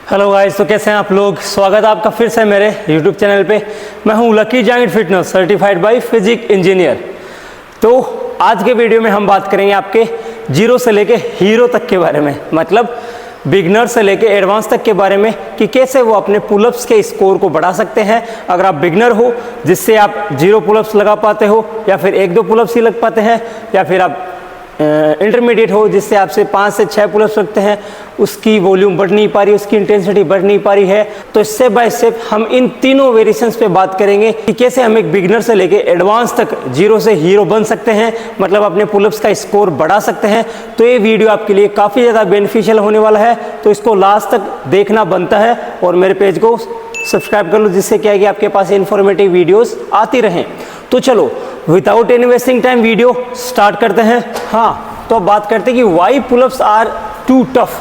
Hello guys, तो कैसे हैं आप लोग। स्वागत है आपका फिर से मेरे यूट्यूब चैनल पे। मैं हूं Lucky giant fitness certified by physique engineer. तो आज के वीडियो में हम बात करेंगे आपके जीरो से लेके हीरो तक के बारे में, मतलब बिगनर से लेके एडवांस तक के बारे में कि कैसे वो अपने पुलअप्स के स्कोर को बढ़ा सकते हैं। अगर आप बिगनर हो जिससे आप 0 पुलअप्स लगा पाते हो, या फिर 1-2 पुलअप्स ही लग पाते हैं, या फिर आप इंटरमीडिएट हो जिससे आपसे 5 से 6 पुलअप्स लगते हैं, उसकी वॉल्यूम बढ़ नहीं पा रही, उसकी इंटेंसिटी बढ़ नहीं पा रही है। तो स्टेप बाय स्टेप हम इन तीनों वेरिएशंस पे बात करेंगे कि कैसे हम एक बिगनर से लेके एडवांस तक जीरो से हीरो बन सकते हैं, मतलब अपने पुलअप्स का स्कोर बढ़ा सकते हैं। तो ये वीडियो आपके लिए काफ़ी ज़्यादा बेनिफिशियल होने वाला है, तो इसको लास्ट तक देखना बनता है और मेरे पेज को सब्सक्राइब कर लो, जिससे क्या है कि आपके पास इन्फॉर्मेटिव वीडियोस आती रहें। तो चलो without any wasting time video start करते हैं। हाँ, तो अब बात करते हैं कि why pullups are too tough.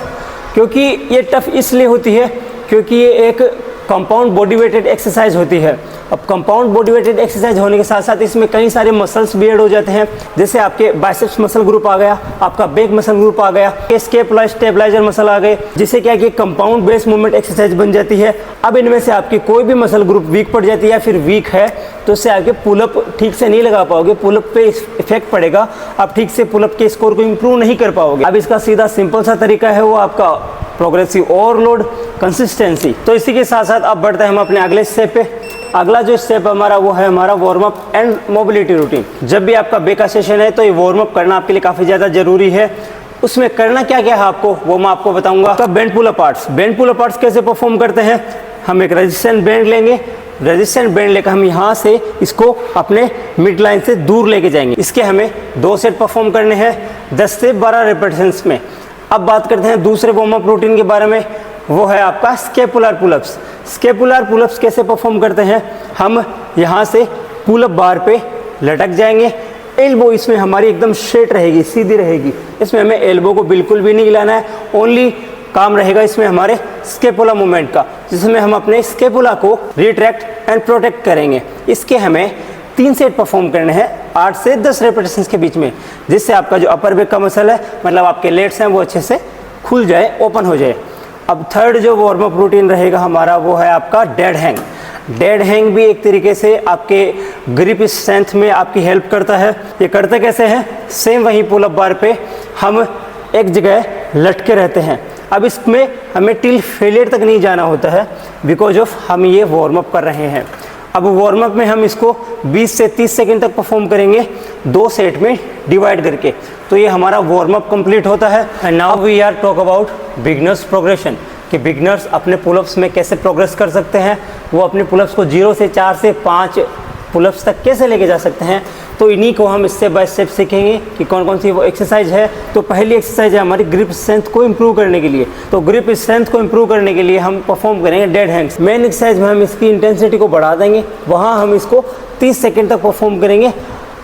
क्योंकि ये टफ इसलिए होती है क्योंकि ये एक कंपाउंड बॉडी वेटेड एक्सरसाइज होती है। अब कंपाउंड बॉडी वेटेड एक्सरसाइज होने के साथ साथ इसमें कई सारे मसल्स भी ऐड हो जाते हैं, जैसे आपके बाइसेप्स मसल ग्रुप आ गया, आपका बैक मसल ग्रुप आ गया, स्टेबलाइजर मसल आ गए, जिससे क्या है कि कंपाउंड बेस मूवमेंट एक्सरसाइज बन जाती है। अब इनमें से आपकी कोई भी मसल ग्रुप वीक पड़ जाती है या फिर वीक है तो उससे आपके पुलअप ठीक से नहीं लगा पाओगे, पुलअप पे इफेक्ट पड़ेगा, आप ठीक से पुलअप के स्कोर को इंप्रूव नहीं कर पाओगे। अब इसका सीधा सिंपल सा तरीका है वो आपका प्रोग्रेसिव ओवरलोड कंसिस्टेंसी। तो इसी के साथ साथ अब बढ़ते हैं हम अपने अगले स्टेप पे। अगला जो स्टेप हमारा वो है हमारा warm up and mobility routine. जब भी आपका बैक का सेशन है तो ये वार्म अप करना आपके लिए काफ़ी ज़्यादा जरूरी है। उसमें करना क्या क्या है आपको वो मैं आपको बताऊंगा। तो band pull up parts, band pull up parts कैसे परफॉर्म करते हैं। हम एक रेजिस्टेंट बेंड लेंगे, रेजिस्टेंट बेंड लेकर हम यहाँ से इसको अपने मिड लाइन से दूर लेके जाएंगे। इसके हमें 2 सेट परफॉर्म करने हैं 10 से 12 रेपिटेशंस में। अब बात करते हैं दूसरे वार्म अप रूटीन के बारे में, वो है आपका स्केपुलर पुलअप्स। स्केपुलर पुलअप्स कैसे परफॉर्म करते हैं, हम यहाँ से पुलअप बार पे लटक जाएंगे, एल्बो इसमें हमारी एकदम स्ट्रेट रहेगी, सीधी रहेगी, इसमें हमें एल्बो को बिल्कुल भी नहीं हिलाना है, ओनली काम रहेगा इसमें हमारे स्केपुला मूवमेंट का, जिसमें हम अपने स्केपुला को रिट्रैक्ट एंड प्रोटेक्ट करेंगे। इसके हमें 3 सेट परफॉर्म करने हैं 8 से 10 रेपिटेशंस के बीच में, जिससे आपका जो अपर बैक का मसल है, मतलब आपके लेट्स हैं, वो अच्छे से खुल जाए, ओपन हो जाए। अब थर्ड जो वार्म अप रूटीन रहेगा हमारा वो है आपका डेड हैंग। डेड हैंग भी एक तरीके से आपके ग्रिप स्ट्रेंथ में आपकी हेल्प करता है। ये करते कैसे हैं, सेम वही पुलअप बार पे हम एक जगह लटके रहते हैं। अब इसमें हमें टिल फेलियर तक नहीं जाना होता है, बिकॉज ऑफ हम ये वार्म अप कर रहे हैं। अब वार्म अप में हम इसको 20 से 30 सेकंड तक परफॉर्म करेंगे 2 सेट में डिवाइड करके। तो ये हमारा वार्म अप कंप्लीट होता है। And now we are talk about beginners progression, कि बिगनर्स अपने पुलअप्स में कैसे प्रोग्रेस कर सकते हैं, वो अपने पुलअप्स को 0 से 4 से 5 पुलअप्स तक कैसे लेके जा सकते हैं। तो इन्हीं को हम स्टेप बाय स्टेप सीखेंगे कि कौन कौन सी वो एक्सरसाइज है। तो पहली एक्सरसाइज है हमारी ग्रिप स्ट्रेंथ को इंप्रूव करने के लिए। तो ग्रिप स्ट्रेंथ को इंप्रूव करने के लिए हम परफॉर्म करेंगे डेड हैंग्स। मेन एक्सरसाइज में हम इसकी इंटेंसिटी को बढ़ा देंगे, वहाँ हम इसको 30 सेकेंड तक परफॉर्म करेंगे,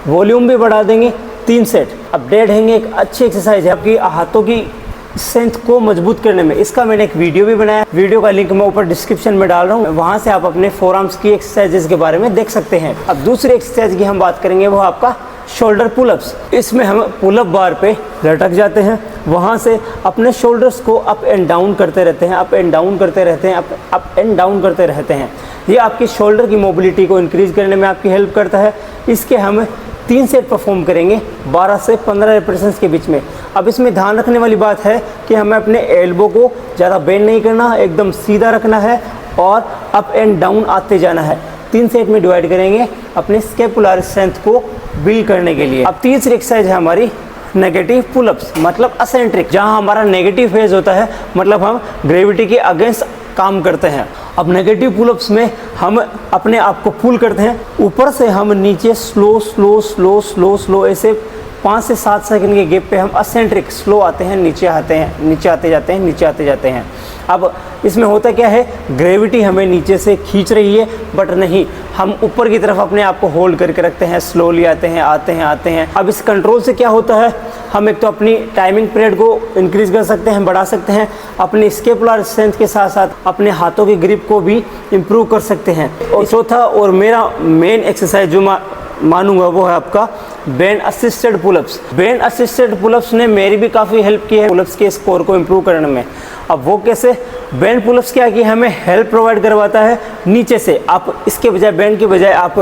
वॉल्यूम भी बढ़ा देंगे 3 सेट। अब डेड हैंग एक अच्छी एक्सरसाइज है आपकी हाथों की स्ट्रेंथ को मजबूत करने में। इसका मैंने एक वीडियो भी बनाया, वीडियो का लिंक मैं ऊपर डिस्क्रिप्शन में डाल रहा हूँ, वहाँ से आप अपने फोरआर्म्स की एक्सरसाइजेस के बारे में देख सकते हैं। अब दूसरी एक्सरसाइज की हम बात करेंगे, वो आपका शोल्डर पुलअप्स। इसमें हम पुलअप बार पे लटक जाते हैं, वहाँ से अपने शोल्डर्स को अप एंड डाउन करते रहते हैं, अप एंड डाउन करते रहते हैं, अप एंड डाउन करते रहते हैं। ये आपकी शोल्डर की मोबिलिटी को इंक्रीज करने में आपकी हेल्प करता है। इसके हम 3 सेट परफॉर्म करेंगे 12 से 15 रेपिटेशंस के बीच में। अब इसमें ध्यान रखने वाली बात है कि हमें अपने एल्बो को ज़्यादा बेंड नहीं करना, एकदम सीधा रखना है और अप एंड डाउन आते जाना है। 3 सेट में डिवाइड करेंगे अपने स्केपुलर स्ट्रेंथ को बिल्ड करने के लिए। अब तीसरी एक्सरसाइज है हमारी नेगेटिव पुलअप्स, मतलब असेंट्रिक, जहाँ हमारा नेगेटिव फेज होता है, मतलब हम ग्रेविटी के अगेंस्ट काम करते हैं। अब नेगेटिव पुलअप्स में हम अपने आप को पुल करते हैं, ऊपर से हम नीचे slow slow slow slow slow ऐसे 5 से 7 सेकंड के गैप पे हम असेंट्रिक स्लो आते हैं, नीचे आते हैं, नीचे आते जाते हैं, नीचे आते जाते हैं। अब इसमें होता क्या है, ग्रेविटी हमें नीचे से खींच रही है, बट नहीं, हम ऊपर की तरफ अपने आप को होल्ड करके रखते हैं, स्लोली आते हैं, आते हैं, आते हैं। अब इस कंट्रोल से क्या होता है, हम एक तो अपनी टाइमिंग पीरियड को इंक्रीज कर सकते हैं, बढ़ा सकते हैं, अपनी स्केपुलर स्ट्रेंथ के साथ साथ अपने हाथों की ग्रिप को भी इम्प्रूव कर सकते हैं। और चौथा और मेरा मेन एक्सरसाइज जो मानूंगा वो है आपका band assisted pullups. Band assisted pullups ने मेरी भी काफ़ी हेल्प की है पुलअप्स के स्कोर को इम्प्रूव करने में। अब वो कैसे? बैंड पुलअप्स क्या कि हमें हेल्प प्रोवाइड करवाता है नीचे से। आप इसके बजाय बैंड के बजाय आप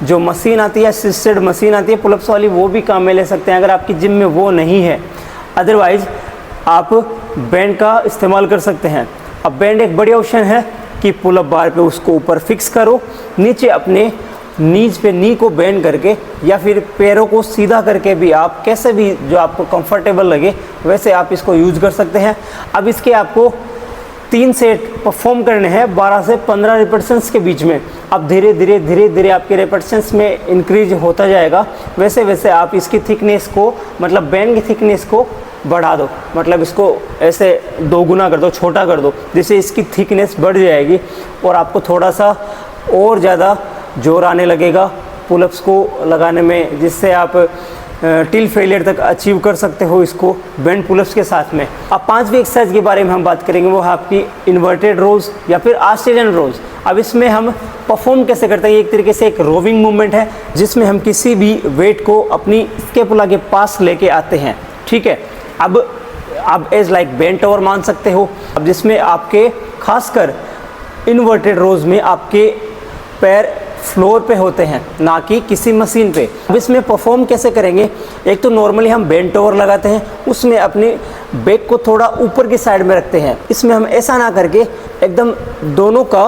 जो मशीन आती है, असिस्टेड मशीन आती है पुलअप्स वाली, वो भी काम में ले सकते हैं अगर आपकी जिम में वो नहीं है। अदरवाइज़ आप बैंड का इस्तेमाल कर सकते हैं। अब बैंड एक बढ़िया ऑप्शन है कि पुलअप बार पे उसको ऊपर फिक्स करो, नीचे अपने नीज पे नी को बेंड करके या फिर पैरों को सीधा करके भी आप कैसे भी जो आपको कंफर्टेबल लगे वैसे आप इसको यूज कर सकते हैं। अब इसके आपको 3 सेट परफॉर्म करने हैं 12 से 15 रिपीटेशंस के बीच में। अब धीरे धीरे आपके रिपीटेशंस में इंक्रीज होता जाएगा, वैसे वैसे आप इसकी थिकनेस को, मतलब बैंड की थिकनेस को बढ़ा दो, मतलब इसको ऐसे 2 गुना कर दो, छोटा कर दो, जिससे इसकी थिकनेस बढ़ जाएगी और आपको थोड़ा सा और ज़्यादा जोर आने लगेगा पुलअप्स को लगाने में, जिससे आप टिल फेलियर तक अचीव कर सकते हो इसको बैंड पुलअप्स के साथ में। अब 5वीं एक्सरसाइज के बारे में हम बात करेंगे, वो है आपकी इन्वर्टेड रोज या फिर ऑस्ट्रेलियन रोज। अब इसमें हम परफॉर्म कैसे करते हैं? एक तरीके से एक रोविंग मूवमेंट है जिसमें हम किसी भी वेट को अपनी स्कैपुला के पास लेके आते हैं, ठीक है। अब आप एज लाइक बेंट ओवर मान सकते हो। अब जिसमें आपके खासकर इन्वर्टेड रोज में आपके पैर फ्लोर पे होते हैं, ना कि किसी मशीन पे। अब इसमें परफॉर्म कैसे करेंगे? एक तो नॉर्मली हम बेंट ओवर लगाते हैं, उसमें अपनी बैक को थोड़ा ऊपर की साइड में रखते हैं। इसमें हम ऐसा ना करके एकदम दोनों का,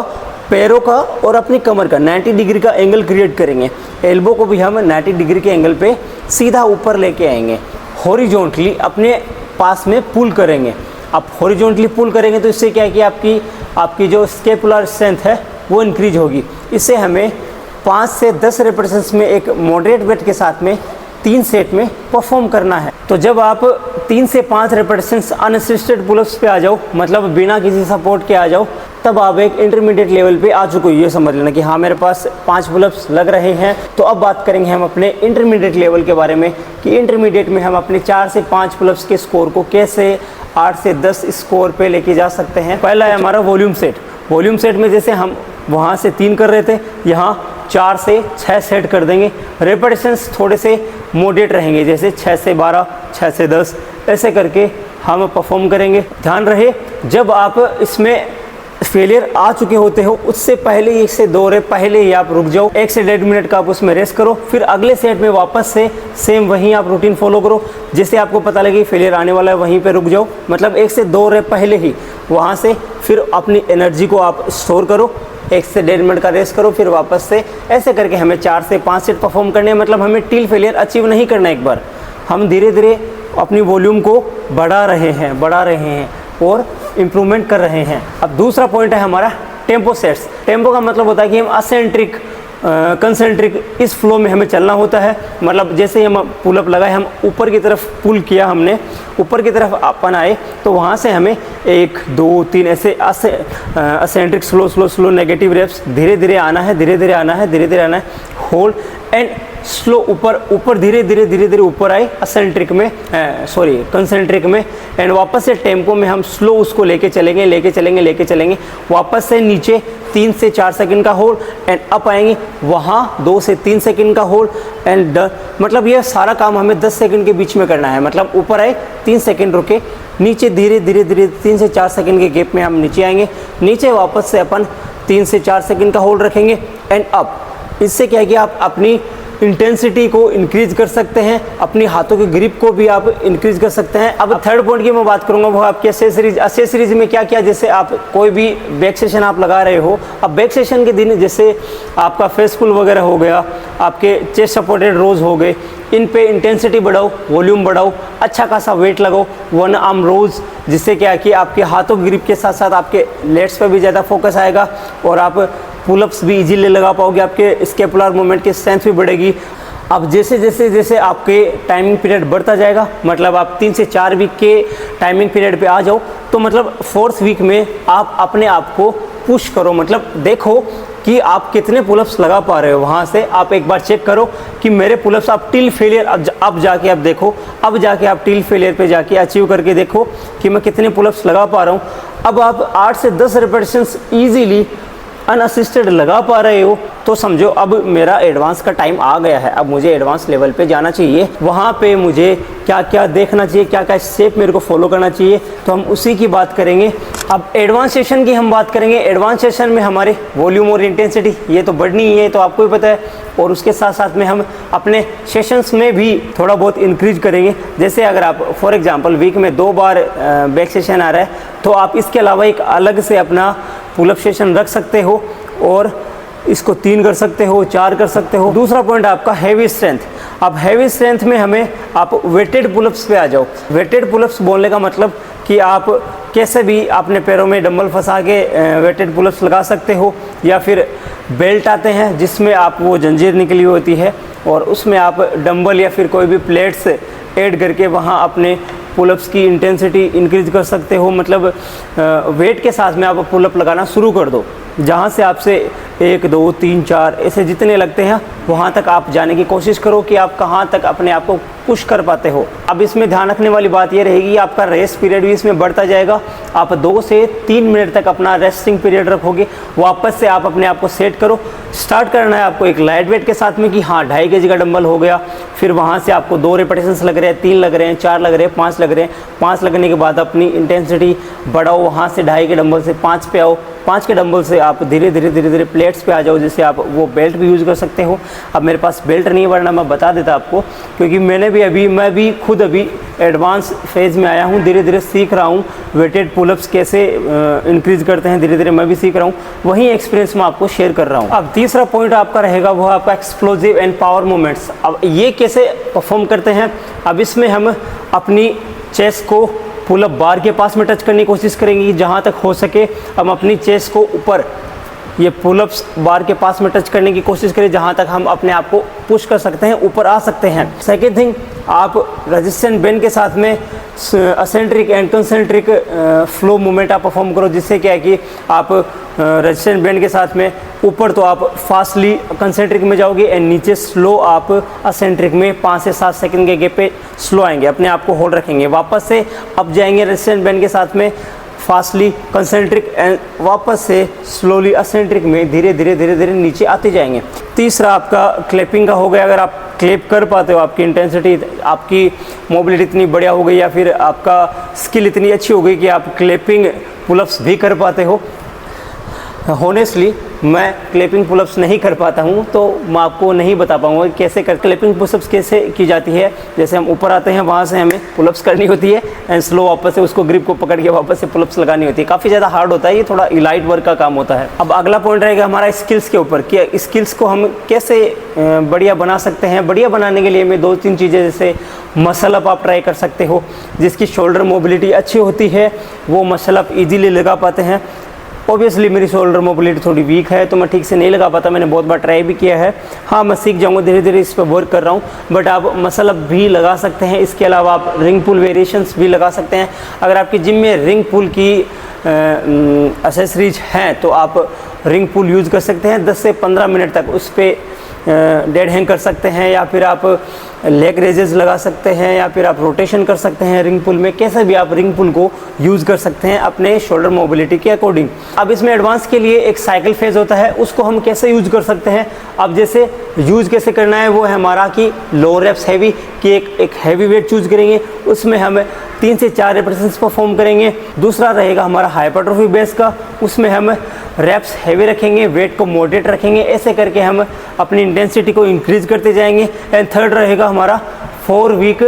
पैरों का और अपनी कमर का 90 डिग्री का एंगल क्रिएट करेंगे। एल्बो को भी हम 90 डिग्री के एंगल पे सीधा ऊपर लेके आएंगे। हॉरिजॉन्टली अपने पास में पुल करेंगे। आप हॉरिजॉन्टली पुल करेंगे तो इससे क्या है कि आपकी जो स्कैपुलर स्ट्रेंथ है वो इंक्रीज होगी। इससे हमें 5 से 10 रिपीटेशंस में एक मॉडरेट वेट के साथ में 3 सेट में परफॉर्म करना है। तो जब आप 3 से 5 रिपीटेशंस अनअसिस्टेड पुलअप्स पे आ जाओ, मतलब बिना किसी सपोर्ट के आ जाओ, तब आप एक इंटरमीडिएट लेवल पे आ चुके हो। ये समझ लेना कि हाँ मेरे पास 5 पुलअप्स लग रहे हैं। तो अब बात करेंगे हम अपने इंटरमीडिएट लेवल के बारे में कि इंटरमीडिएट में हम अपने 4 से 5 पुलअप्स के स्कोर को कैसे 8 से 10 स्कोर पे लेके जा सकते हैं। पहला है हमारा वॉल्यूम सेट। वॉल्यूम सेट में जैसे हम वहाँ से 3 कर रहे थे, यहाँ 4 से 6 सेट कर देंगे। रिपीटेशंस थोड़े से मॉडरेट रहेंगे, जैसे 6 से 12, 6 से 10, ऐसे करके हम परफॉर्म करेंगे। ध्यान रहे जब आप इसमें फेलियर आ चुके होते हो उससे पहले 1 से 2 रेप पहले ही आप रुक जाओ। 1 से 1.5 मिनट का आप उसमें रेस्ट करो, फिर अगले सेट में वापस से सेम वहीं आप रूटीन फॉलो करो। जिससे आपको पता लगे फेलियर आने वाला है वहीं पे रुक जाओ, मतलब 1 से 2 रेप पहले ही वहाँ से फिर अपनी एनर्जी को आप स्टोर करो। 1 से 1.5 मिनट का रेस्ट करो, फिर वापस से ऐसे करके हमें 4 से 5 सेट परफॉर्म करने हैं। मतलब हमें टिल फेलियर अचीव नहीं करना एक बार, हम धीरे धीरे अपनी वॉल्यूम को बढ़ा रहे हैं और इम्प्रूवमेंट कर रहे हैं। अब दूसरा पॉइंट है हमारा टेम्पो सेट्स। टेम्पो का मतलब होता है कि हम असेंट्रिक कंसेंट्रिक इस फ्लो में हमें चलना होता है। मतलब जैसे ही हम पुलअप लगाए, हम ऊपर की तरफ पुल किया, हमने ऊपर की तरफ अपन आए तो वहाँ से हमें 1 2 3 ऐसे असेंट्रिक स्लो नेगेटिव रेप्स धीरे धीरे आना है, होल्ड एंड स्लो ऊपर धीरे धीरे ऊपर आए असेंट्रिक में, कंसेंट्रिक में, एंड वापस से टेम्पो में हम स्लो उसको लेके चलेंगे। वापस से नीचे 3 से 4 सेकंड का होल्ड एंड अप आएंगे, वहाँ 2 से 3 सेकंड का होल्ड एंड मतलब ये सारा काम हमें 10 सेकंड के बीच में करना है। मतलब ऊपर आए 3 सेकंड रुके, नीचे धीरे धीरे 3 से 4 सेकंड के गैप में हम नीचे आएंगे, नीचे वापस से अपन 3 से 4 सेकंड का होल्ड रखेंगे एंड अप। इससे क्या है कि आप अपनी इंटेंसिटी को इंक्रीज कर सकते हैं, अपनी हाथों की ग्रिप को भी आप इंक्रीज कर सकते हैं। अब थर्ड पॉइंट की मैं बात करूंगा, वो आपकी एक्सेसरीज में क्या क्या, जैसे आप कोई भी बैक सेशन आप लगा रहे हो, अब बैक सेशन के दिन जैसे आपका फेस पुल वगैरह हो गया, आपके चेस्ट सपोर्टेड रोज हो गए, इन पे इंटेंसिटी बढ़ाओ, वॉल्यूम बढ़ाओ, अच्छा खासा वेट लगाओ, 1 आर्म रोज, जिससे क्या है कि आपके हाथों की ग्रिप के साथ साथ आपके लेट्स पे भी ज़्यादा फोकस आएगा और आप पुलअप्स भी इजीली लगा पाओगे, आपके स्कैपुलर मूवमेंट की स्ट्रेंथ भी बढ़ेगी। अब जैसे आपके टाइमिंग पीरियड बढ़ता जाएगा, मतलब आप 3 से 4 वीक के टाइमिंग पीरियड पे आ जाओ, तो मतलब 4th वीक में आप अपने आप को पुश करो, मतलब देखो कि आप कितने पुलअप्स लगा पा रहे हो। वहाँ से आप एक बार चेक करो कि मेरे पुलअप्स आप टिल फेलियर अब जाके आप देखो, अब जाके आप टिल फेलियर पे जाके अचीव करके देखो कि मैं कितने पुलअप्स लगा पा रहा हूँ। अब आप 8 से 10 रिपीटेशंस ईजीली अनअसिस्टेड लगा पा रहे हो तो समझो अब मेरा एडवांस का टाइम आ गया है, अब मुझे एडवांस लेवल पे जाना चाहिए। वहाँ पे मुझे क्या क्या देखना चाहिए, क्या क्या स्टेप मेरे को फॉलो करना चाहिए, तो हम उसी की बात करेंगे। अब एडवांस सेशन की हम बात करेंगे। एडवांस सेशन में हमारे वॉल्यूम और इंटेंसिटी ये तो बढ़नी ही है, तो आपको भी पता है, और उसके साथ साथ में हम अपने सेशंस में भी थोड़ा बहुत इंक्रीज करेंगे। जैसे अगर आप फॉर एग्जांपल वीक में 2 बार बैक सेशन आ रहा है, तो आप इसके अलावा एक अलग से अपना पुलअप सेशन रख सकते हो और इसको 3 कर सकते हो, 4 कर सकते हो। दूसरा पॉइंट आपका हैवी स्ट्रेंथ। अब हैवी स्ट्रेंथ में हमें आप वेटेड पुलअप्स पे आ जाओ। वेटेड पुलअप्स बोलने का मतलब कि आप कैसे भी अपने पैरों में डंबल फंसा के वेटेड पुलअप्स लगा सकते हो, या फिर बेल्ट आते हैं जिसमें आप वो जंजीर निकली होती है और उसमें आप डंबल या फिर कोई भी प्लेट्स ऐड करके वहाँ अपने पुलअप्स की इंटेंसिटी इंक्रीज कर सकते हो। मतलब वेट के साथ में आप पुलअप लगाना शुरू कर दो, जहाँ से आपसे 1 2 3 4 ऐसे जितने लगते हैं वहाँ तक आप जाने की कोशिश करो कि आप कहाँ तक अपने आप को पुश कर पाते हो। अब इसमें ध्यान रखने वाली बात ये रहेगी, आपका रेस्ट पीरियड भी इसमें बढ़ता जाएगा। आप 2 से 3 मिनट तक अपना रेस्टिंग पीरियड रखोगे, वापस से आप अपने आप को सेट करो। स्टार्ट करना है आपको एक लाइट वेट के साथ में कि हाँ 2.5 kg का डंबल हो गया, फिर वहाँ से आपको 2 रेपिटेशंस लग रहे हैं, 3 लग रहे हैं, 4 लग रहे हैं, 5 लग रहे हैं। 5 लगने के बाद अपनी इंटेंसिटी बढ़ाओ, वहाँ से 2.5 के डंबल से 5 पे आओ, 5 के डंबल से आप धीरे धीरे प्लेट्स पे आ जाओ, जिससे आप वो बेल्ट भी यूज़ कर सकते हो। अब मेरे पास बेल्ट नहीं है, वरना मैं बता देता आपको, क्योंकि मैं भी खुद अभी एडवांस फेज़ में आया हूँ, धीरे धीरे सीख रहा हूँ वेटेड पुलअप्स कैसे इंक्रीज करते हैं, धीरे धीरे मैं भी सीख रहा हूँ, वही एक्सपीरियंस मैं आपको शेयर कर रहा हूँ। अब तीसरा पॉइंट आपका रहेगा वो आपका एक्सप्लोजिव एंड पावर मूवमेंट्स। अब ये कैसे परफॉर्म करते हैं, अब इसमें हम अपनी चेस्ट को पुलअप बार के पास में टच करने की कोशिश करेंगे, जहाँ तक हो सके हम अपनी चेस्ट को ऊपर ये पुलअप्स बार के पास में टच करने की कोशिश करें, जहाँ तक हम अपने आप को पुश कर सकते हैं, ऊपर आ सकते हैं। सेकेंड थिंग, आप रेजिस्टेंट बेंड के साथ में eccentric and concentric flow movement आप परफॉर्म करो, जिससे क्या है कि आप रेजिस्टेंट बेंड के साथ में ऊपर तो आप फास्टली कंसेंट्रिक में जाओगे एंड नीचे स्लो आप असेंट्रिक में 5 से 7 सेकंड के गैप पे स्लो आएंगे, अपने आप को होल्ड रखेंगे, वापस से अप जाएंगे रेजिस्टेंट बेंड के साथ में फास्टली कंसेंट्रिक एंड वापस से स्लोली असेंट्रिक में धीरे धीरे नीचे आते जाएंगे। तीसरा आपका क्लैपिंग का हो गया। अगर आप क्लैप कर पाते हो, आपकी इंटेंसिटी, आपकी मोबिलिटी इतनी बढ़िया हो गई या फिर आपका स्किल इतनी अच्छी हो गई कि आप क्लैपिंग पुलअप्स भी कर पाते हो। होनेस्टली मैं क्लैपिंग पुलअप्स नहीं कर पाता हूँ, तो मैं आपको नहीं बता पाऊँगा कैसे क्लैपिंग पुलअप्स कैसे की जाती है। जैसे हम ऊपर आते हैं, वहाँ से हमें पुलअप्स करनी होती है एंड स्लो वापस से उसको ग्रिप को पकड़ के वापस से पुलअप्स लगानी होती है। काफ़ी ज़्यादा हार्ड होता है, ये थोड़ा इलाइट वर्क का काम होता है। अब अगला पॉइंट रहेगा हमारा स्किल्स के ऊपर, कि स्किल्स को हम कैसे बढ़िया बना सकते हैं। बढ़िया बनाने के लिए मैं 2-3 चीज़ें, जैसे मसल अप आप ट्राई कर सकते हो, जिसकी शोल्डर मोबिलिटी अच्छी होती है, वो मसल अप ईजीली लगा पाते हैं। ऑब्वियसली मेरी शोल्डर मोबिलिटी थोड़ी वीक है, तो मैं ठीक से नहीं लगा पाता, मैंने बहुत बार ट्राई भी किया है। हाँ, मैं सीख जाऊँगा, धीरे धीरे इस पर वर्क कर रहा हूँ, बट आप मसल अप भी लगा सकते हैं। इसके अलावा आप रिंग पुल वेरिएशंस भी लगा सकते हैं। अगर आपकी जिम में रिंग पुल की एसेसरीज हैं तो आप रिंग पुल यूज़ कर सकते हैं। 10 से 15 मिनट तक उस पर डेड हैंग कर सकते हैं, या फिर आप लेग रेजेस लगा सकते हैं, या फिर आप रोटेशन कर सकते हैं रिंग पुल में। कैसे भी आप रिंग पुल को यूज़ कर सकते हैं अपने शोल्डर मोबिलिटी के अकॉर्डिंग। अब इसमें एडवांस के लिए एक साइकिल फेज होता है, उसको हम कैसे यूज़ कर सकते हैं। अब जैसे यूज़ कैसे करना है, वो है हमारा कि लो रेप्स हैवी, कि एक हैवी वेट चूज़ करेंगे, उसमें हम 3 से 4 रेपिटेशंस परफॉर्म करेंगे। दूसरा रहेगा हमारा हाइपरट्रोफी बेस का, उसमें हम रेप्स हैवी रखेंगे, वेट को मॉडरेट रखेंगे। ऐसे करके हम अपनी इंटेंसिटी को इंक्रीज करते जाएंगे। एंड थर्ड रहेगा हमारा 4 वीक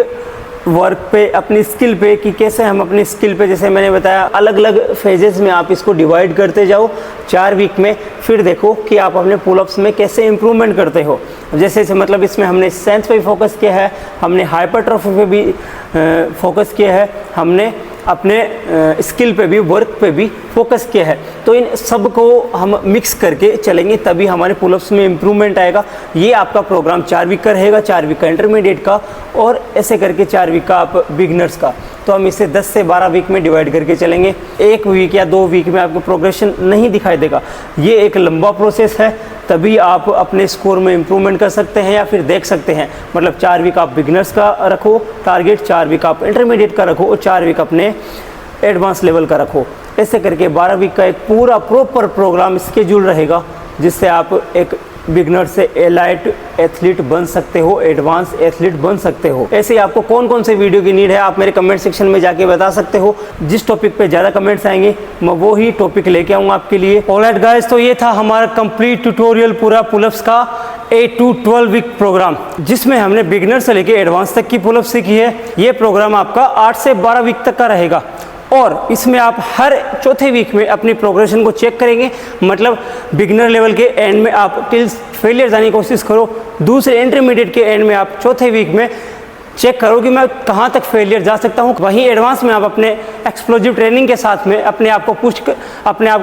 वर्क पे, अपनी स्किल पे, कि कैसे हम अपनी स्किल पे, जैसे मैंने बताया, अलग अलग फेजेस में आप इसको डिवाइड करते जाओ 4 वीक में। फिर देखो कि आप अपने पुलअप्स में कैसे इंप्रूवमेंट करते हो। जैसे मतलब इसमें हमने स्ट्रेंथ पे भी फोकस किया है, हमने हाइपरट्रोफी पे भी फोकस किया है, हमने अपने स्किल पे भी, वर्क पे भी फोकस किया है। तो इन सब को हम मिक्स करके चलेंगे, तभी हमारे पुलअप्स में इम्प्रूवमेंट आएगा। ये आपका प्रोग्राम 4 वीक का रहेगा, 4 वीक का इंटरमीडिएट का, और ऐसे करके 4 वीक का आप बिगनर्स का। तो हम इसे 10 से 12 वीक में डिवाइड करके चलेंगे। 1 वीक या 2 वीक में आपको प्रोग्रेशन नहीं दिखाई देगा। ये एक लंबा प्रोसेस है, तभी आप अपने स्कोर में इम्प्रूवमेंट कर सकते हैं या फिर देख सकते हैं। मतलब 4 वीक आप बिगनर्स का रखो टारगेट, 4 वीक आप इंटरमीडिएट का रखो, और 4 वीक अपने एडवांस लेवल का रखो। ऐसे करके 12 वीक का एक पूरा प्रॉपर प्रोग्राम स्केड्यूल रहेगा, जिससे आप एक बिगनर से एलाइट एथलीट बन सकते हो, एडवांस एथलीट बन सकते हो। ऐसे ही आपको कौन कौन से वीडियो की नीड है आप मेरे कमेंट सेक्शन में जाके बता सकते हो। जिस टॉपिक पे ज़्यादा कमेंट्स आएंगे मैं वो ही टॉपिक लेके आऊँगा आपके लिए। ऑलराइट गाइस, तो ये था हमारा कंप्लीट ट्यूटोरियल पूरा पुलअप्स का 8 to 12 वीक प्रोग्राम, जिसमें हमने बिगनर से लेके एडवांस तक की पुलअप्स सीखी है। ये प्रोग्राम आपका 8 से 12 वीक तक का रहेगा और इसमें आप हर चौथे वीक में अपनी प्रोग्रेशन को चेक करेंगे। मतलब बिगिनर लेवल के एंड में आप टिल फेलियर जाने की कोशिश करो, दूसरे इंटरमीडिएट के एंड में आप चौथे वीक में चेक करो कि मैं कहाँ तक फेलियर जा सकता हूँ। वहीं एडवांस में आप अपने एक्सप्लोजिव ट्रेनिंग के साथ में अपने आप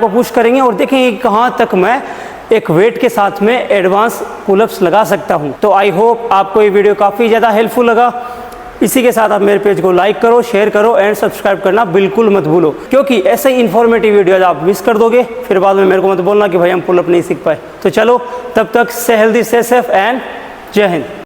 को पुश करेंगे और देखेंगे कि कहाँ तक मैं एक वेट के साथ में एडवांस पुलअप्स लगा सकता हूँ। तो आई होप आपको ये वीडियो काफ़ी ज़्यादा हेल्पफुल लगा। इसी के साथ आप मेरे पेज को लाइक करो, शेयर करो एंड सब्सक्राइब करना बिल्कुल मत भूलो, क्योंकि ऐसे ही इन्फॉर्मेटिव वीडियोज आप मिस कर दोगे फिर बाद में मेरे को मत बोलना कि भाई हम पुलअप नहीं सीख पाए। तो चलो तब तक से हेल्दी से सेफ एंड जय हिंद।